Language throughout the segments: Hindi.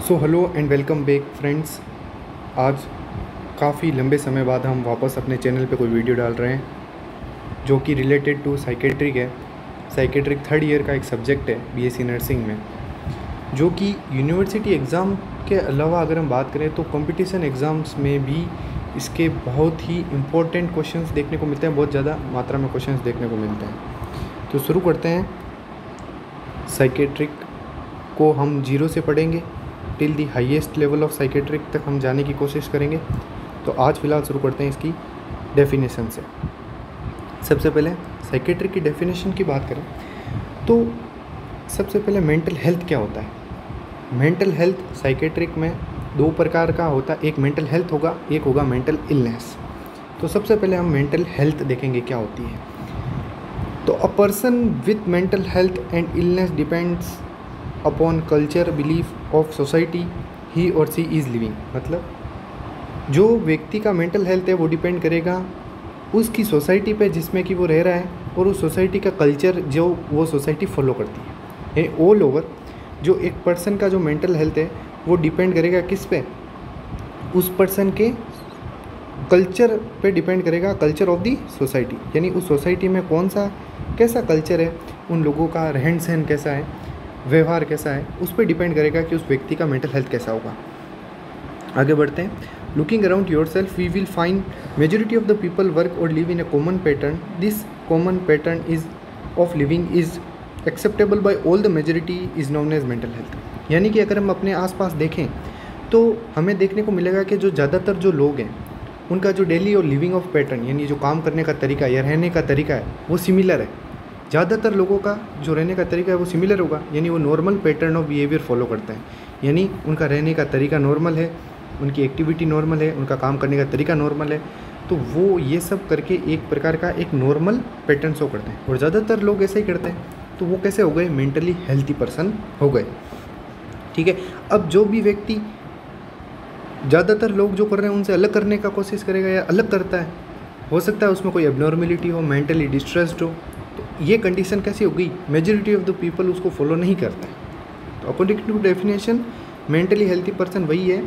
So hello and welcome back friends. आज काफ़ी लंबे समय बाद हम वापस अपने चैनल पे कोई वीडियो डाल रहे हैं जो कि रिलेटेड टू साइकेट्रिक है। साइकेट्रिक थर्ड ईयर का एक सब्जेक्ट है बीएससी नर्सिंग में, जो कि यूनिवर्सिटी एग्ज़ाम के अलावा अगर हम बात करें तो कंपटीशन एग्ज़ाम्स में भी इसके बहुत ही इम्पोर्टेंट क्वेश्चंस देखने को मिलते हैं, बहुत ज़्यादा मात्रा में क्वेश्चंस देखने को मिलते हैं। तो शुरू करते हैं। साइकेट्रिक को हम जीरो से पढ़ेंगे till the highest level of psychiatric तक हम जाने की कोशिश करेंगे। तो आज फ़िलहाल शुरू करते हैं इसकी डेफिनेशन से। सबसे पहले साइकेट्रिक की डेफिनेशन की बात करें तो सबसे पहले मेंटल हेल्थ क्या होता है। मेंटल हेल्थ साइकेट्रिक में दो प्रकार का होता है, एक मेंटल हेल्थ होगा, एक होगा मेंटल इलनेस। तो सबसे पहले हम मेंटल हेल्थ देखेंगे क्या होती है। तो a person with mental health and illness depends upon culture belief of society he और सी इज़ लिविंग। मतलब जो व्यक्ति का मेंटल हेल्थ है वो डिपेंड करेगा उसकी सोसाइटी पे जिसमें कि वो रह रहा है और उस सोसाइटी का कल्चर जो वो सोसाइटी फॉलो करती है। यानी ऑल ओवर जो एक पर्सन का जो मेंटल हेल्थ है वो डिपेंड करेगा किस पे, उस पर्सन के कल्चर पे डिपेंड करेगा, कल्चर ऑफ दी सोसाइटी। यानी उस सोसाइटी में कौन सा कैसा कल्चर है, उन लोगों का रहन सहन कैसा है, व्यवहार कैसा है, उस पर डिपेंड करेगा कि उस व्यक्ति का मेंटल हेल्थ कैसा होगा। आगे बढ़ते हैं। Looking around yourself we will find majority of the people work और live in a common pattern. This common pattern is of living is acceptable by all the majority is known as mental health. यानी कि अगर हम अपने आसपास देखें तो हमें देखने को मिलेगा कि जो ज़्यादातर जो लोग हैं उनका जो डेली और लिविंग ऑफ पैटर्न यानी जो काम करने का तरीका या रहने का तरीका है वो सिमिलर है। ज़्यादातर लोगों का जो रहने का तरीका है वो सिमिलर होगा, यानी वो normal pattern of behaviour follow करते हैं। यानी उनका रहने का तरीका नॉर्मल है, उनकी एक्टिविटी नॉर्मल है, उनका काम करने का तरीका नॉर्मल है। तो वो ये सब करके एक प्रकार का एक नॉर्मल पैटर्न शो करते हैं और ज़्यादातर लोग ऐसे ही करते हैं। तो वो कैसे हो गए, मेंटली हेल्थी पर्सन हो गए। ठीक है। अब जो भी व्यक्ति ज़्यादातर लोग जो कर रहे हैं उनसे अलग करने का कोशिश करेगा या अलग करता है, हो सकता है उसमें कोई एबनॉर्मेलिटी हो, मेंटली डिस्ट्रेस्ड हो, तो ये कंडीशन कैसी हो गई, मेजॉरिटी ऑफ द पीपल उसको फॉलो नहीं करते हैं। तो according to definition mentally healthy person वही है।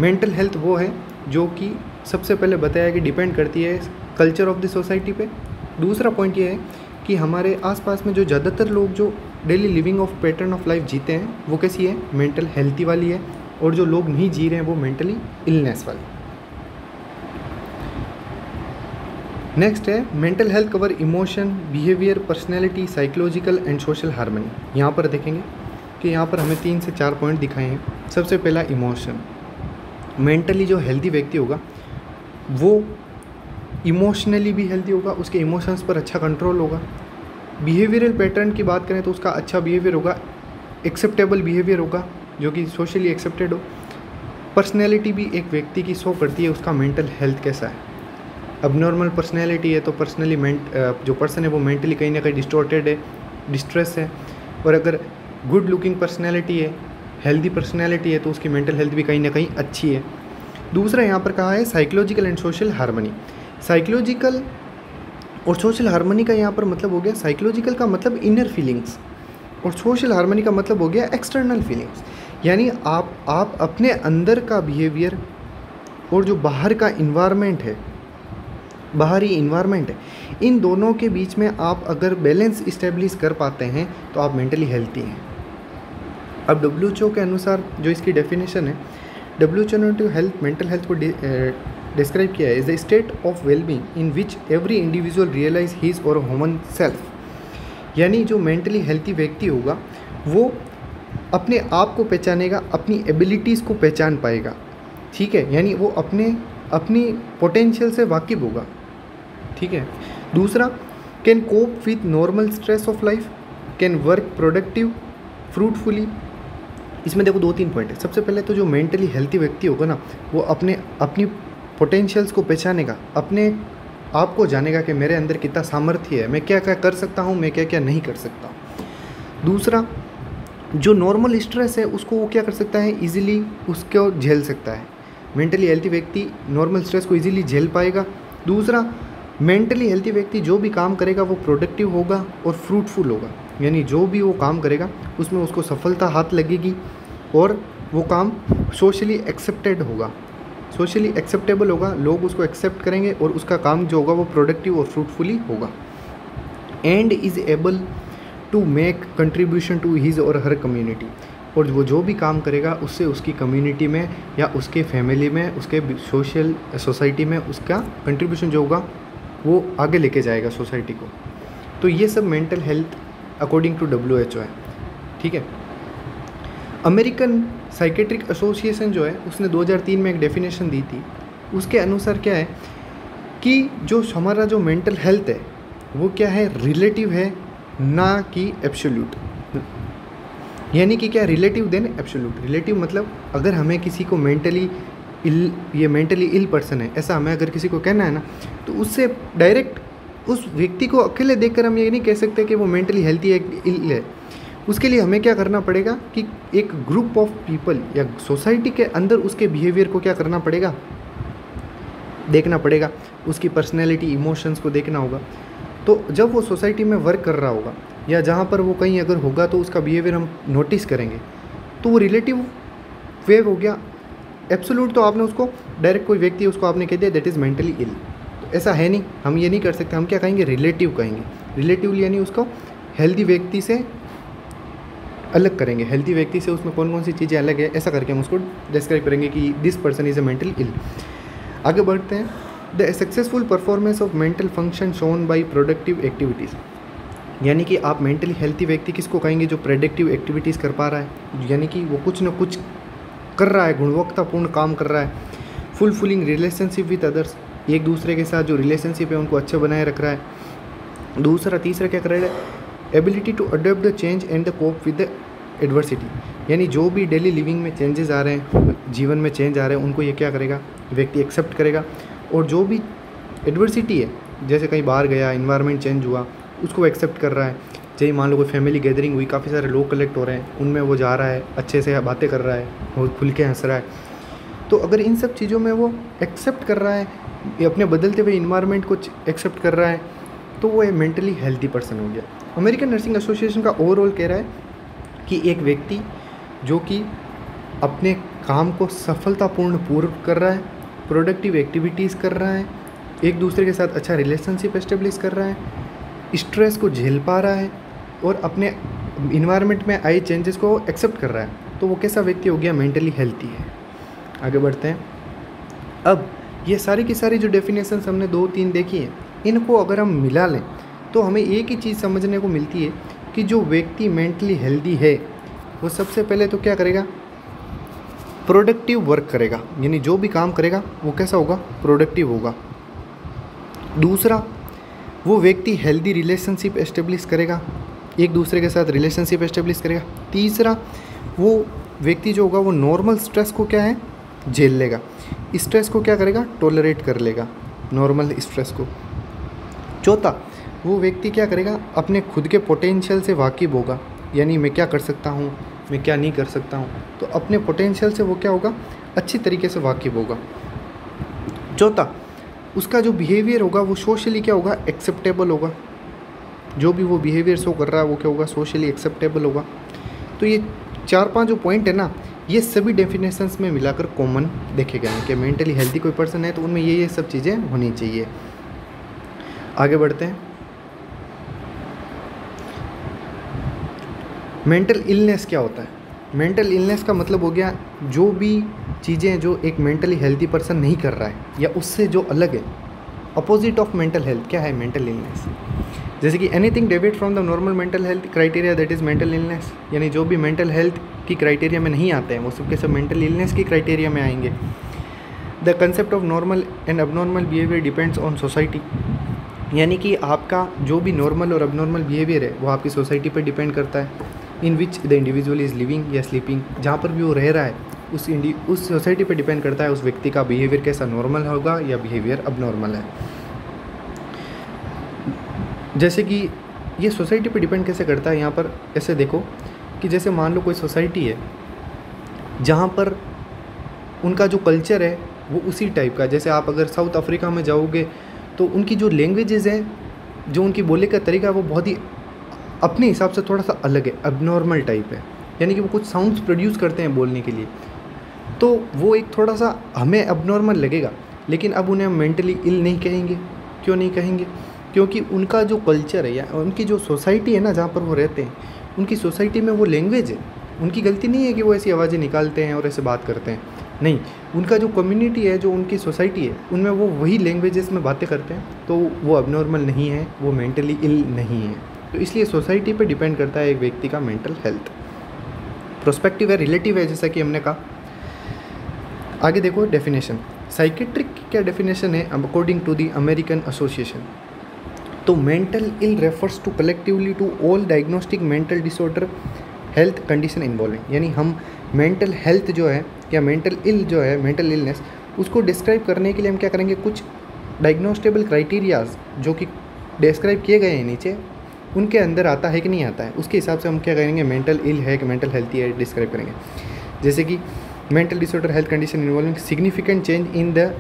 मेंटल हेल्थ वो है जो कि सबसे पहले बताया कि डिपेंड करती है कल्चर ऑफ द सोसाइटी पे। दूसरा पॉइंट ये है कि हमारे आसपास में जो ज़्यादातर लोग जो daily living of pattern of life जीते हैं वो कैसी है, मेंटल हेल्थी वाली है, और जो लोग नहीं जी रहे हैं वो मेंटली इलनेस वाली। नेक्स्ट है mental health cover emotion, behaviour, personality, psychological and social harmony. यहाँ पर देखेंगे कि यहाँ पर हमें 3 से 4 पॉइंट दिखाए हैं। सबसे पहला इमोशन। मेंटली जो हेल्दी व्यक्ति होगा वो इमोशनली भी हेल्दी होगा, उसके इमोशंस पर अच्छा कंट्रोल होगा। बिहेवियरल पैटर्न की बात करें तो उसका अच्छा बिहेवियर होगा, एक्सेप्टेबल बिहेवियर होगा जो कि सोशली एक्सेप्टेड हो। पर्सनैलिटी भी एक व्यक्ति की शो करती है उसका मेंटल हेल्थ कैसा है। अब नॉर्मल पर्सनैलिटी है तो पर्सनली जो पर्सन है वो मेंटली कहीं ना कहीं डिस्टॉर्टेड है, डिस्ट्रेस है। और अगर गुड लुकिंग पर्सनैलिटी है, हेल्दी पर्सनैलिटी है तो उसकी मेंटल हेल्थ भी कहीं ना कहीं अच्छी है। दूसरा यहाँ पर कहा है psychological and social harmony. Psychological और सोशल हार्मनी का यहाँ पर मतलब हो गया, साइकोलॉजिकल का मतलब इनर फीलिंग्स और सोशल हार्मनी का मतलब हो गया एक्सटर्नल फीलिंग्स। यानी आप अपने अंदर का बिहेवियर और जो बाहर का इन्वायरमेंट है, बाहरी इन्वायरमेंट है, इन दोनों के बीच में आप अगर बैलेंस इस्टेब्लिश कर पाते हैं तो आप मेंटली हेल्थी हैं। अब WHO के अनुसार जो इसकी डेफिनेशन है, WHO ने टू हेल्थ मेंटल हेल्थ को डिस्क्राइब किया है is the state of wellbeing in which every individual realize his or human self. यानी जो मेंटली हेल्थी व्यक्ति होगा वो अपने आप को पहचानेगा, अपनी एबिलिटीज़ को पहचान पाएगा। ठीक है, यानी वो अपनी पोटेंशियल से वाकिफ होगा। ठीक है। दूसरा, can cope with normal stress of life, can work productive fruitfully. इसमें देखो 2-3 पॉइंट है। सबसे पहले तो जो मेंटली हेल्थी व्यक्ति होगा ना वो अपनी पोटेंशियल्स को पहचानेगा, अपने आप को जानेगा कि मेरे अंदर कितना सामर्थ्य है, मैं क्या क्या कर सकता हूँ, मैं क्या क्या नहीं कर सकता। दूसरा, जो नॉर्मल स्ट्रेस है उसको वो क्या कर सकता है, ईजिली उसको झेल सकता है। मेंटली हेल्थी व्यक्ति नॉर्मल स्ट्रेस को ईजिली झेल पाएगा। दूसरा, मेंटली हेल्थी व्यक्ति जो भी काम करेगा वो प्रोडक्टिव होगा और फ्रूटफुल होगा। यानी जो भी वो काम करेगा उसमें उसको सफलता हाथ लगेगी और वो काम सोशली एक्सेप्टेड होगा, सोशली एक्सेप्टेबल होगा, लोग उसको एक्सेप्ट करेंगे और उसका काम जो होगा वो प्रोडक्टिव और फ्रूटफुली होगा। And is able to make contribution to his or her community, और वो जो भी काम करेगा उससे उसकी कम्युनिटी में या उसके फैमिली में, उसके सोशल सोसाइटी में उसका कंट्रीब्यूशन जो होगा वो आगे लेके जाएगा सोसाइटी को। तो ये सब mental health according to WHO है, ठीक है। अमेरिकन साइकेट्रिक एसोसिएशन जो है उसने 2003 में एक डेफिनेशन दी थी, उसके अनुसार क्या है कि जो हमारा जो मेंटल हेल्थ है वो क्या है, रिलेटिव है ना कि एब्सोल्यूट। यानी कि क्या, रिलेटिव देन एब्सोल्यूट। रिलेटिव मतलब अगर हमें किसी को मेंटली इल पर्सन है ऐसा हमें अगर किसी को कहना है ना, तो उससे डायरेक्ट उस व्यक्ति को अकेले देखकर हम ये नहीं कह सकते कि वो मेंटली हेल्थी है, इल है। उसके लिए हमें क्या करना पड़ेगा कि एक ग्रुप ऑफ पीपल या सोसाइटी के अंदर उसके बिहेवियर को क्या करना पड़ेगा, देखना पड़ेगा, उसकी पर्सनैलिटी, इमोशंस को देखना होगा। तो जब वो सोसाइटी में वर्क कर रहा होगा या जहाँ पर वो कहीं अगर होगा तो उसका बिहेवियर हम नोटिस करेंगे, तो वो रिलेटिव वेव हो गया। एब्सोल्यूट तो आपने उसको डायरेक्ट कोई व्यक्ति उसको आपने कह दिया दैट इज़ मेंटली इल, तो ऐसा है नहीं, हम ये नहीं कर सकते। हम क्या कहेंगे, रिलेटिव कहेंगे। रिलेटिव यानी उसको हेल्दी व्यक्ति से अलग करेंगे, हेल्दी व्यक्ति से उसमें कौन कौन सी चीज़ें अलग है, ऐसा करके हम उसको डिस्क्राइब करेंगे कि this person is a mental ill. आगे बढ़ते हैं। The successful performance of mental function shown by productive activities, यानी कि आप मेंटली हेल्थी व्यक्ति किसको कहेंगे, जो प्रोडक्टिव एक्टिविटीज़ कर पा रहा है, यानी कि वो कुछ ना कुछ कर रहा है, गुणवत्तापूर्ण काम कर रहा है। फुलफिलिंग रिलेशनशिप विद अदर्स, एक दूसरे के साथ जो रिलेशनशिप है उनको अच्छे बनाए रख रहा है। तीसरा क्या कर रहा है, ability to adopt the change and the cope with the adversity, यानी जो भी डेली लिविंग में चेंजेस आ रहे हैं, जीवन में चेंज आ रहे हैं, उनको ये क्या करेगा, व्यक्ति एक्सेप्ट करेगा। और जो भी एडवर्सिटी है, जैसे कहीं बाहर गया, इन्वायरमेंट चेंज हुआ, उसको एक्सेप्ट कर रहा है। जैसे मान लो कोई फैमिली गैदरिंग हुई, काफ़ी सारे लोग कलेक्ट हो रहे हैं, उनमें वो जा रहा है, अच्छे से बातें कर रहा है, वो खुल के हंस रहा है। तो अगर इन सब चीज़ों में वो एक्सेप्ट कर रहा है, ये अपने बदलते हुए इन्वायरमेंट को एक्सेप्ट कर रहा है, तो वो मेंटली हेल्दी पर्सन हो गया। अमेरिकन नर्सिंग एसोसिएशन का ओवरऑल कह रहा है कि एक व्यक्ति जो कि अपने काम को सफलतापूर्ण पूर्ण कर रहा है, प्रोडक्टिव एक्टिविटीज़ कर रहा है, एक दूसरे के साथ अच्छा रिलेशनशिप एस्टेब्लिश कर रहा है, स्ट्रेस को झेल पा रहा है और अपने इन्वायरमेंट में आए चेंजेस को एक्सेप्ट कर रहा है, तो वो कैसा व्यक्ति हो गया, मेंटली हेल्थी है। आगे बढ़ते हैं। अब ये सारी की सारी जो डेफिनेशंस हमने 2-3 देखी हैं, इनको अगर हम मिला लें तो हमें एक ही चीज़ समझने को मिलती है कि जो व्यक्ति मेंटली हेल्दी है वो सबसे पहले तो क्या करेगा, प्रोडक्टिव वर्क करेगा, यानी जो भी काम करेगा वो कैसा होगा, प्रोडक्टिव होगा। दूसरा, वो व्यक्ति हेल्दी रिलेशनशिप एस्टेब्लिश करेगा, एक दूसरे के साथ रिलेशनशिप एस्टेब्लिश करेगा। तीसरा, वो व्यक्ति जो होगा वो नॉर्मल स्ट्रेस को क्या है, झेल लेगा, स्ट्रेस को क्या करेगा, टॉलरेट कर लेगा, नॉर्मल स्ट्रेस को। चौथा, वो व्यक्ति क्या करेगा, अपने खुद के पोटेंशियल से वाकिफ़ होगा, यानी मैं क्या कर सकता हूँ, मैं क्या नहीं कर सकता हूँ, तो अपने पोटेंशियल से वो क्या होगा, अच्छी तरीके से वाकिफ़ होगा। चौथा, उसका जो बिहेवियर होगा वो सोशली क्या होगा, एक्सेप्टेबल होगा, जो भी वो बिहेवियर शो कर रहा है वो क्या होगा, सोशली एक्सेप्टेबल होगा। तो ये 4-5 जो पॉइंट है ना, ये सभी डेफिनेशंस में मिलाकर कॉमन देखे गए हैं कि मेंटली हेल्थी कोई पर्सन है तो उनमें ये सब चीज़ें होनी चाहिए। आगे बढ़ते हैं। मेंटल इलनेस क्या होता है? मेंटल इलनेस का मतलब हो गया जो भी चीज़ें जो एक मेंटली हेल्थी पर्सन नहीं कर रहा है या उससे जो अलग है, अपोजिट ऑफ मेंटल हेल्थ क्या है, मेंटल इलनेस। जैसे कि anything deviate from the normal mental health criteria that is mental illness, यानी जो भी मेंटल हेल्थ की क्राइटेरिया में नहीं आते हैं वो सबके सब मेंटल इलनेस की क्राइटेरिया में आएंगे। The concept of normal and abnormal behaviour depends on society, यानी कि आपका जो भी नॉर्मल और अबनॉर्मल बिहेवियर है वो आपकी सोसाइटी पर डिपेंड करता है, in which the individual is living या स्लीपिंग, जहाँ पर भी वो रह रहा है उस सोसाइटी पे डिपेंड करता है उस व्यक्ति का बिहेवियर कैसा नॉर्मल होगा या बिहेवियर अबनॉर्मल है। जैसे कि ये सोसाइटी पे डिपेंड कैसे करता है, यहाँ पर ऐसे देखो कि जैसे मान लो कोई सोसाइटी है जहाँ पर उनका जो कल्चर है वो उसी टाइप का, जैसे आप अगर साउथ अफ्रीका में जाओगे तो उनकी जो लैंग्वेजेस हैं, जो उनकी बोलने का तरीका है वो बहुत ही अपने हिसाब से थोड़ा सा अलग है, अबनॉर्मल टाइप है। यानी कि वो कुछ साउंड्स प्रोड्यूस करते हैं बोलने के लिए, तो वो एक थोड़ा सा हमें अबनॉर्मल लगेगा, लेकिन अब उन्हें हम मेंटली इल नहीं कहेंगे। क्यों नहीं कहेंगे? क्योंकि उनका जो कल्चर है या उनकी जो सोसाइटी है ना जहाँ पर वो रहते हैं, उनकी सोसाइटी में वो लैंग्वेज है। उनकी गलती नहीं है कि वो ऐसी आवाज़ें निकालते हैं और ऐसे बात करते हैं, नहीं, उनका जो कम्युनिटी है, जो उनकी सोसाइटी है, उनमें वो वही लैंग्वेजेस में बातें करते हैं, तो वो अबनॉर्मल नहीं है, वो मेंटली इल नहीं है। तो इसलिए सोसाइटी पे डिपेंड करता है एक व्यक्ति का मेंटल हेल्थ। प्रोस्पेक्टिव है, रिलेटिव है, जैसा कि हमने कहा। आगे देखो डेफिनेशन, साइकेट्रिक की क्या डेफिनेशन है according to the American association. तो mental ill refers to collectively to all diagnostic mental disorder health condition involving, यानी हम मेंटल हेल्थ जो है या मेंटल इल जो है, मेंटल इलनेस, उसको डिस्क्राइब करने के लिए हम क्या करेंगे, कुछ डायग्नोस्टेबल क्राइटेरियाज जो कि डिस्क्राइब किए गए हैं नीचे, उनके अंदर आता है कि नहीं आता है, उसके हिसाब से हम क्या करेंगे, मेंटल इल है कि मेंटल हेल्थी है डिस्क्राइब करेंगे। जैसे कि mental disorder health condition involving significant change in the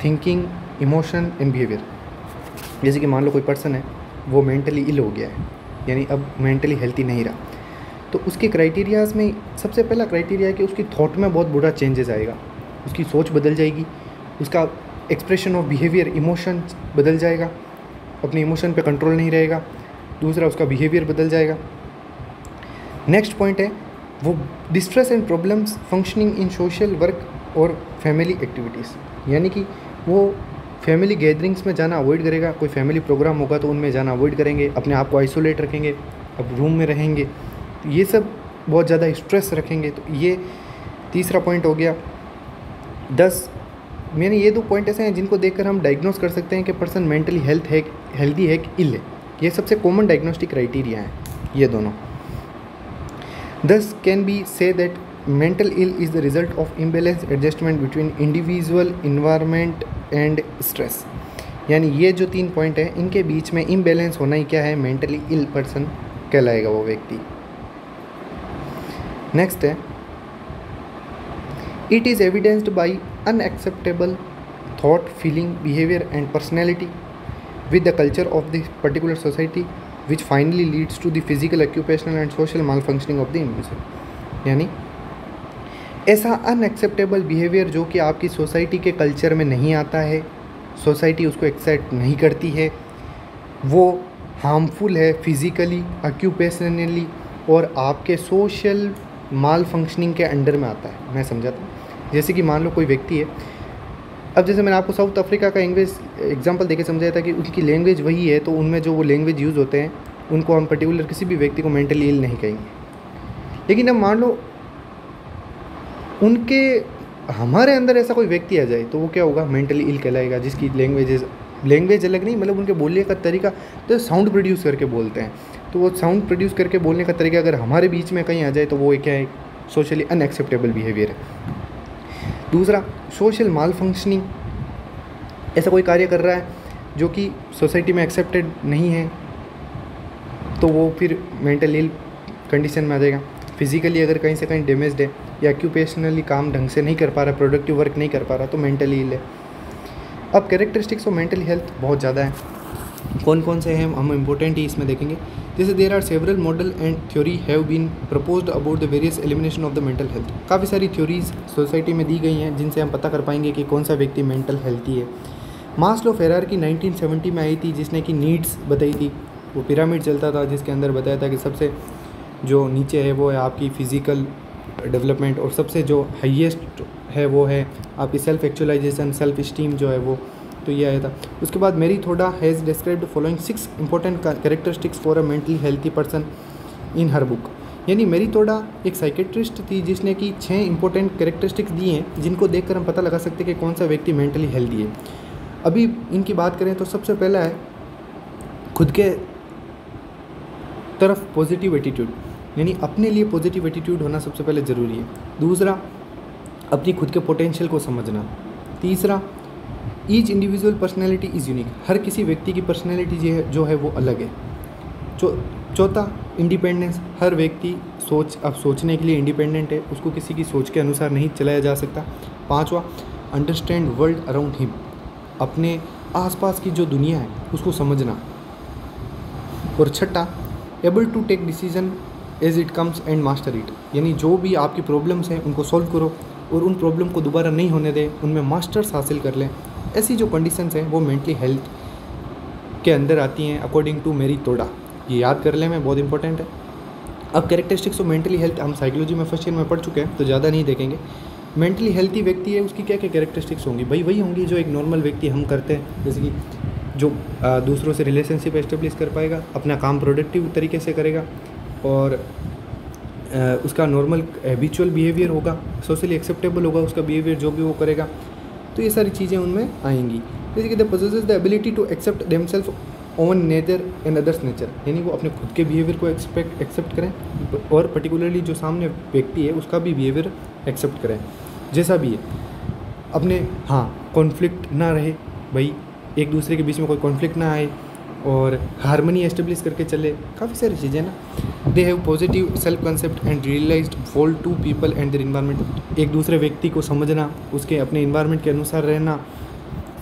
thinking, emotion and behaviour. जैसे कि मान लो कोई पर्सन है, वो मेंटली इल हो गया है, यानी अब मेंटली हेल्थी नहीं रहा, तो उसके क्राइटेरियाज़ में सबसे पहला क्राइटेरिया है कि उसकी थॉट में बहुत बुरा चेंजेस आएगा, उसकी सोच बदल जाएगी, उसका एक्सप्रेशन ऑफ बिहेवियर, इमोशन बदल जाएगा, अपने इमोशन पे कंट्रोल नहीं रहेगा। दूसरा, उसका बिहेवियर बदल जाएगा। नेक्स्ट पॉइंट है वो distress and problems functioning in social work और फैमिली एक्टिविटीज़, यानी कि वो फैमिली गैदरिंग्स में जाना अवॉइड करेगा। कोई फैमिली प्रोग्राम होगा तो उनमें जाना अवॉइड करेंगे, अपने आप को आइसोलेट रखेंगे, अब रूम में रहेंगे, ये सब बहुत ज़्यादा स्ट्रेस रखेंगे। तो ये तीसरा पॉइंट हो गया। 10 मैंने ये 2 पॉइंट ऐसे हैं जिनको देखकर हम डायग्नोस कर सकते हैं कि पर्सन मेंटली हेल्दी है कि इल है। ये सबसे कॉमन डायग्नोस्टिक क्राइटेरिया हैं ये दोनों। Thus can be say that mental ill is the result of imbalance adjustment between individual environment and stress, यानी ये जो 3 पॉइंट है इनके बीच में इम्बैलेंस होना ही क्या है, मेंटली इल पर्सन कहलाएगा वो व्यक्ति। नेक्स्ट है, it is evidenced by unacceptable thought, feeling, behaviour and personality with the culture of the particular society which finally leads to the physical, occupational and social malfunctioning of the individual। यानी ऐसा अनएक्सेप्टेबल बिहेवियर जो कि आपकी सोसाइटी के कल्चर में नहीं आता है, सोसाइटी उसको एक्सेप्ट नहीं करती है, वो हार्मफुल है फिज़िकली, ऑक्यूपेशनली और आपके सोशल माल फंक्शनिंग के अंडर में आता है। मैं समझाता हूँ। जैसे कि मान लो कोई व्यक्ति है, अब जैसे मैंने आपको साउथ अफ्रीका का इंग्लिश एग्जांपल देके समझाया था कि उनकी लैंग्वेज वही है, तो उनमें जो वो लैंग्वेज यूज़ होते हैं उनको हम पर्टिकुलर किसी भी व्यक्ति को मेंटली इल नहीं कहेंगे। लेकिन अब मान लो उनके हमारे अंदर ऐसा कोई व्यक्ति आ जाए तो वो क्या होगा, मेंटली इल कहलाएगा, जिसकी लैंग्वेज अलग नहीं, मतलब उनके बोलने का तरीका, तो साउंड प्रोड्यूस करके बोलते हैं, तो वो साउंड प्रोड्यूस करके बोलने का तरीका अगर हमारे बीच में कहीं आ जाए तो वो क्या है, सोशली अनएक्सेप्टेबल बिहेवियर है। दूसरा, सोशल माल फंक्शनिंग, ऐसा कोई कार्य कर रहा है जो कि सोसाइटी में एक्सेप्टेड नहीं है तो वो फिर मेंटल इल कंडीशन में आ जाएगा। फिजिकली अगर कहीं से कहीं डैमेज्ड है या ऑक्यूपेशनली काम ढंग से नहीं कर पा रहा, प्रोडक्टिव वर्क नहीं कर पा रहा, तो मेंटली इल है। अब कैरेक्टरिस्टिक्स ऑफ मेंटल हेल्थ बहुत ज़्यादा है, कौन कौन से हैं हम इम्पोर्टेंट ही इसमें देखेंगे। जैसे there are several model and theory have been proposed about the various elimination of the mental health. काफ़ी सारी थ्योरीज सोसाइटी में दी गई हैं जिनसे हम पता कर पाएंगे कि कौन सा व्यक्ति मेंटल हेल्थी है। मास्लो फेरार्की 1970 में आई थी, जिसने कि नीड्स बताई थी। वो पिरामिड चलता था जिसके अंदर बताया था कि सबसे जो नीचे है वो है आपकी फ़िज़िकल डेवलपमेंट और सबसे जो हाईएस्ट है वो है आपकी सेल्फ एक्चुअलाइजेशन, सेल्फ स्टीम जो है वो, तो ये आया था। उसके बाद मेरी थोड़ा has described following 6 important characteristics for a mentally healthy person in her book. यानी मेरी थोड़ा एक साइकेट्रिस्ट थी जिसने कि 6 इंपॉर्टेंट कैरेक्टरिस्टिक्स दी हैं जिनको देखकर हम पता लगा सकते हैं कि कौन सा व्यक्ति मेंटली हेल्थी है। अभी इनकी बात करें तो सबसे पहला है खुद के तरफ पॉजिटिव एटीट्यूड, यानी अपने लिए पॉजिटिव एटीट्यूड होना सबसे पहले ज़रूरी है। दूसरा, अपनी खुद के पोटेंशियल को समझना। तीसरा, each individual personality is unique, हर किसी व्यक्ति की पर्सनैलिटी जो है वो अलग है। चौथा, इंडिपेंडेंस, हर व्यक्ति सोचने के लिए इंडिपेंडेंट है, उसको किसी की सोच के अनुसार नहीं चलाया जा सकता। पाँचवा, अंडरस्टैंड वर्ल्ड अराउंड हिम, अपने आसपास की जो दुनिया है उसको समझना। और छठा, able to take decision as it comes and master it, यानी जो भी आपकी प्रॉब्लम्स हैं उनको सॉल्व करो और उन प्रॉब्लम को दोबारा नहीं होने दें, उनमें मास्टर्स हासिल कर लें। ऐसी जो कंडीशंस हैं वो मेंटली हेल्थ के अंदर आती हैं अकॉर्डिंग टू मेरी तोड़ा। ये याद कर लें, मैं बहुत इंपॉर्टेंट है। अब कैरेक्टरिस्टिक्स ऑफ मेंटली हेल्थ हम साइकोलॉजी में फर्स्ट ईयर में पढ़ चुके हैं, तो ज़्यादा नहीं देखेंगे। मेंटली हेल्थी व्यक्ति है उसकी क्या क्या कैरेक्टरिस्टिक्स होंगी, भाई वही होंगी जो एक नॉर्मल व्यक्ति हम करते हैं, जैसे कि जो दूसरों से रिलेशनशिप एस्टेब्लिश कर पाएगा, अपना काम प्रोडक्टिव तरीके से करेगा और उसका नॉर्मल हैबिचुअल बिहेवियर होगा, सोशली एक्सेप्टेबल होगा उसका बिहेवियर जो भी वो करेगा। तो ये सारी चीज़ें उनमें आएंगी। जैसे कि the possesses the ability to accept themselves own nature and others nature, यानी वो अपने खुद के बिहेवियर को एक्सेप्ट करें और पर्टिकुलरली जो सामने व्यक्ति है उसका भी बिहेवियर एक्सेप्ट करें जैसा भी है। अपने कॉन्फ्लिक्ट ना रहे, भाई एक दूसरे के बीच में कोई कॉन्फ्लिक्ट ना आए और हारमोनी एस्टेब्लिश करके चले, काफ़ी सारी चीज़ें ना। They have positive self concept and realized fall to people and their environment, एक दूसरे व्यक्ति को समझना, उसके अपने इन्वायरमेंट के अनुसार रहना।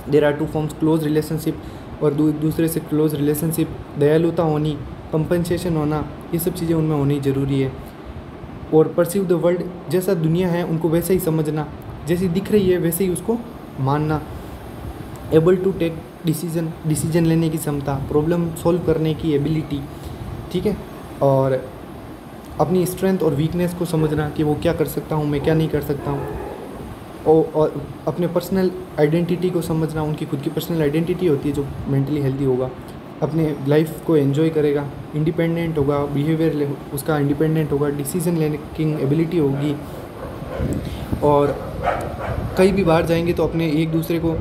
There are to forms close relationship, और एक दूसरे से क्लोज रिलेशनशिप, दयालुता होनी, कंपनसेशन होना, ये सब चीज़ें उनमें होनी ज़रूरी है। और परसीव द वर्ल्ड, जैसा दुनिया है उनको वैसे ही समझना, जैसी दिख रही है वैसे ही उसको मानना। एबल टू टेक डिसीजन लेने की क्षमता, प्रॉब्लम सॉल्व करने की एबिलिटी, ठीक है। और अपनी स्ट्रेंथ और वीकनेस को समझना कि वो क्या कर सकता हूँ, मैं क्या नहीं कर सकता हूँ। और अपने पर्सनल आइडेंटिटी को समझना, उनकी खुद की पर्सनल आइडेंटिटी होती है जो मेंटली हेल्दी होगा, अपने लाइफ को एंजॉय करेगा, इंडिपेंडेंट होगा, बिहेवियर उसका इंडिपेंडेंट होगा, डिसीजन लेकिंग एबिलिटी होगी। और कहीं भी बाहर जाएंगे तो अपने एक दूसरे को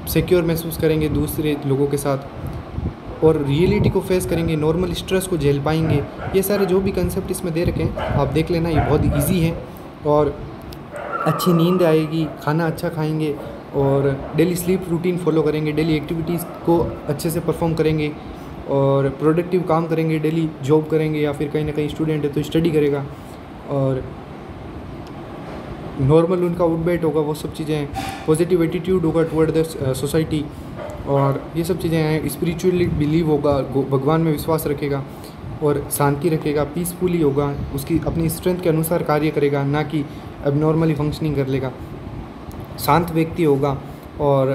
सिक्योर महसूस करेंगे दूसरे लोगों के साथ, और रियलिटी को फेस करेंगे, नॉर्मल स्ट्रेस को झेल पाएंगे। ये सारे जो भी कंसेप्ट इसमें दे रखे हैं आप देख लेना, ये बहुत ईजी है। और अच्छी नींद आएगी, खाना अच्छा खाएंगे और डेली स्लीप रूटीन फॉलो करेंगे, डेली एक्टिविटीज़ को अच्छे से परफॉर्म करेंगे और प्रोडक्टिव काम करेंगे, डेली जॉब करेंगे या फिर कहीं ना कहीं स्टूडेंट है तो स्टडी करेगा, और नॉर्मल उनका उठबैठ होगा, वो सब चीज़ें हैं। पॉजिटिव एटीट्यूड होगा टुवर्ड द सोसाइटी, और ये सब चीज़ें हैं। स्पिरिचुअली बिलीव होगा, भगवान में विश्वास रखेगा और शांति रखेगा, पीसफुली होगा, उसकी अपनी स्ट्रेंथ के अनुसार कार्य करेगा, ना कि अब नॉर्मली फंक्शनिंग कर लेगा। शांत व्यक्ति होगा और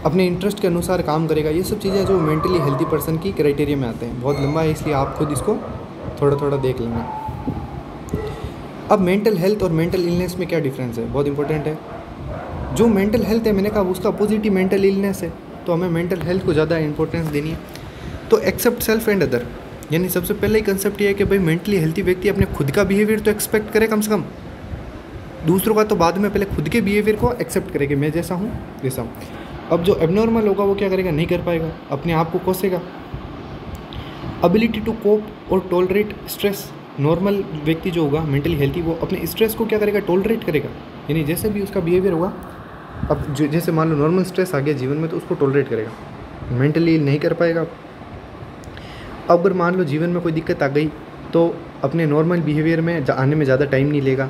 अपने इंटरेस्ट के अनुसार काम करेगा। ये सब चीज़ें जो मेंटली हेल्दी पर्सन की क्राइटेरिया में आते हैं। बहुत लंबा है इसलिए आप खुद इसको थोड़ा थोड़ा देख लेंगे। अब मेंटल हेल्थ और मेंटल इलनेस में क्या डिफरेंस है, बहुत इंपॉर्टेंट है। जो मेंटल हेल्थ है मैंने कहा उसका अपोजिट ही मेंटल इलनेस है, तो हमें मेंटल हेल्थ को ज़्यादा इंपॉर्टेंस देनी है। तो एक्सेप्ट सेल्फ एंड अदर, यानी सबसे पहले ही कंसेप्ट ये है कि भाई मेंटली हेल्थी व्यक्ति अपने खुद का बिहेवियर तो एक्सपेक्ट करे कम से कम, दूसरों का तो बाद में, पहले खुद के बिहेवियर को एक्सेप्ट करे कि मैं जैसा हूँ वैसा हूँ। अब जो एबनॉर्मल होगा वो क्या करेगा, नहीं कर पाएगा, अपने आप को कोसेगा। एबिलिटी टू कोप और टॉलरेट स्ट्रेस, नॉर्मल व्यक्ति जो होगा मेंटली हेल्थी वो अपने स्ट्रेस को क्या करेगा, टॉलरेट करेगा, यानी जैसे भी उसका बिहेवियर होगा। अब जैसे मान लो नॉर्मल स्ट्रेस आ गया जीवन में तो उसको टॉलरेट करेगा, मेंटली नहीं कर पाएगा। अगर मान लो जीवन में कोई दिक्कत आ गई तो अपने नॉर्मल बिहेवियर में आने में ज़्यादा टाइम नहीं लेगा।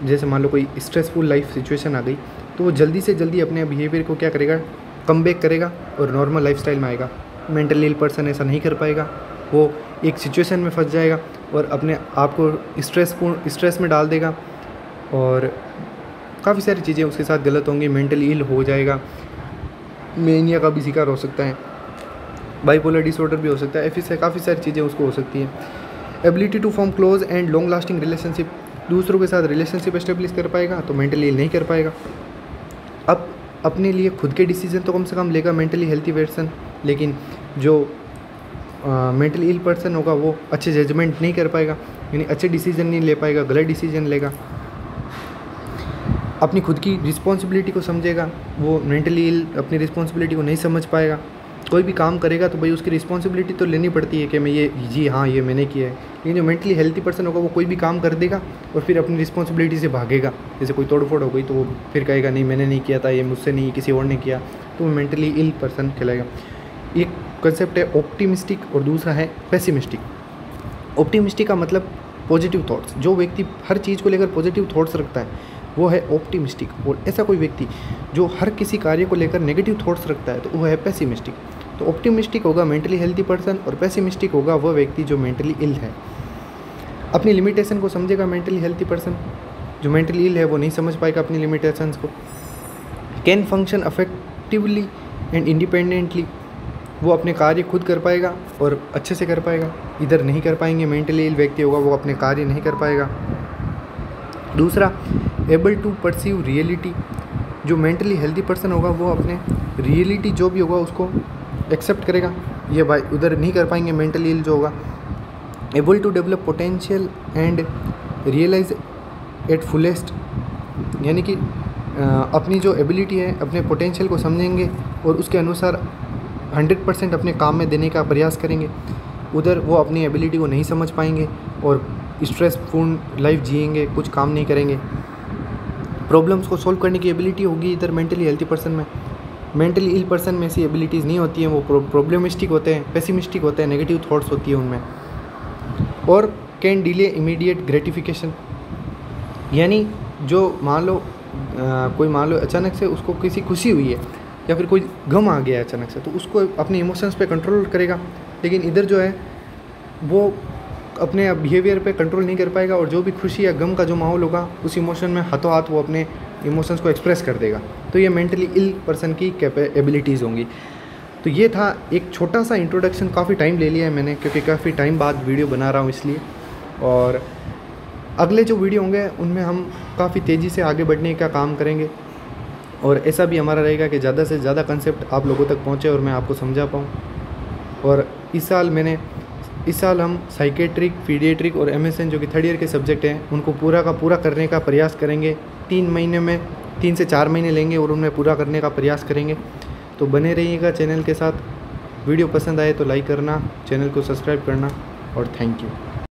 जैसे मान लो कोई स्ट्रेसफुल लाइफ सिचुएशन आ गई तो वो जल्दी से जल्दी अपने बिहेवियर को क्या करेगा, कम बैक करेगा और नॉर्मल लाइफस्टाइल में आएगा। मेंटली इल पर्सन ऐसा नहीं कर पाएगा, वो एक सिचुएशन में फंस जाएगा और अपने आप को स्ट्रेस में डाल देगा और काफ़ी सारी चीज़ें उसके साथ गलत होंगी, मेंटली इल हो जाएगा, मेनिया का भी शिकार हो सकता है, बाइपोलर डिसऑर्डर भी हो सकता है, ऐसे काफ़ी सारी चीज़ें उसको हो सकती है। Ability to form close and long lasting relationship, दूसरों के साथ रिलेशनशिप एस्टेब्लिश कर पाएगा तो मेंटली इल नहीं कर पाएगा। अब अपने लिए खुद के डिसीजन तो कम से कम लेगा मेंटली हेल्थी पर्सन, लेकिन जो मेंटली इल पर्सन होगा वो अच्छे जजमेंट नहीं कर पाएगा, यानी अच्छे डिसीजन नहीं ले पाएगा, गलत डिसीजन लेगा। अपनी खुद की रिस्पॉन्सिबिलिटी को समझेगा, वो मेंटली इल अपनी रिस्पॉन्सिबिलिटी को नहीं समझ पाएगा। कोई भी काम करेगा तो भाई उसकी रिस्पॉन्सिबिलिटी तो लेनी पड़ती है कि मैं ये जी हाँ ये मैंने किया है, लेकिन जो मेंटली हेल्थी पर्सन होगा वो कोई भी काम कर देगा और फिर अपनी रिस्पॉन्सिबिलिटी से भागेगा। जैसे कोई तोड़फोड़ हो गई तो वो फिर कहेगा नहीं मैंने नहीं किया था, ये मुझसे नहीं किसी और ने किया, तो वो मेंटली इल पर्सन कहलाएगा। एक कंसेप्ट है ऑप्टिमिस्टिक और दूसरा है पेसिमिस्टिक। ऑप्टिमिस्टिक का मतलब पॉजिटिव थॉट्स, जो व्यक्ति हर चीज़ को लेकर पॉजिटिव थॉट्स रखता है वो है ऑप्टिमिस्टिक, और ऐसा कोई व्यक्ति जो हर किसी कार्य को लेकर नेगेटिव थॉट्स रखता है तो वो है पेसिमिस्टिक। तो ऑप्टिमिस्टिक होगा मेंटली हेल्थी पर्सन और पेसिमिस्टिक होगा वह व्यक्ति जो मेंटली इल है। अपनी लिमिटेशन को समझेगा मेंटली हेल्थी पर्सन, जो मेंटली इल है वो नहीं समझ पाएगा अपनी लिमिटेशंस को। Can function effectively and independently, वो अपने कार्य खुद कर पाएगा और अच्छे से कर पाएगा। इधर नहीं कर पाएंगे, मेंटली इल व्यक्ति होगा वो अपने कार्य नहीं कर पाएगा। दूसरा, एबल टू परसीव रियलिटी, जो मेंटली हेल्थी पर्सन होगा वो अपने रियलिटी जो भी होगा उसको एक्सेप्ट करेगा। ये भाई उधर नहीं कर पाएंगे मेंटली इल जो होगा। Able to develop potential and realize at fullest, यानी कि अपनी जो एबिलिटी है अपने पोटेंशियल को समझेंगे और उसके अनुसार 100% अपने काम में देने का प्रयास करेंगे। उधर वो अपनी एबिलिटी को नहीं समझ पाएंगे और स्ट्रेसपूर्ण लाइफ जिएंगे, कुछ काम नहीं करेंगे। प्रॉब्लम्स को सॉल्व करने की एबिलिटी होगी इधर मेंटली हेल्थी पर्सन में। मेंटली इल पर्सन में ऐसी एबिलिटीज़ नहीं होती हैं, वो प्रॉब्लमिस्टिक होते हैं, पेसिमिस्टिक होते हैं, नेगेटिव थॉट्स होती है उनमें। और कैन डिले इमीडिएट ग्रेटिफिकेशन, यानी जो मान लो अचानक से उसको किसी खुशी हुई है या फिर कोई गम आ गया है अचानक से, तो उसको अपने इमोशंस पे कंट्रोल करेगा। लेकिन इधर जो है वो अपने बिहेवियर पे कंट्रोल नहीं कर पाएगा और जो भी खुशी या गम का जो माहौल होगा उस इमोशन में हाथों हाथ वो अपने इमोशंस को एक्सप्रेस कर देगा। तो ये मेंटली इल पर्सन की एबिलिटीज़ होंगी। तो ये था एक छोटा सा इंट्रोडक्शन, काफ़ी टाइम ले लिया है मैंने क्योंकि काफ़ी टाइम बाद वीडियो बना रहा हूँ इसलिए। और अगले जो वीडियो होंगे उनमें हम काफ़ी तेज़ी से आगे बढ़ने का काम करेंगे और ऐसा भी हमारा रहेगा कि ज़्यादा से ज़्यादा कंसेप्ट आप लोगों तक पहुँचे और मैं आपको समझा पाऊँ। और इस साल हम साइकेट्रिक, पीडियाट्रिक और MSN जो कि 3rd ईयर के सब्जेक्ट हैं उनको पूरा का पूरा करने का प्रयास करेंगे। 3 से 4 महीने लेंगे और उनमें पूरा करने का प्रयास करेंगे। तो बने रहिएगा चैनल के साथ। वीडियो पसंद आए तो लाइक करना, चैनल को सब्सक्राइब करना और थैंक यू।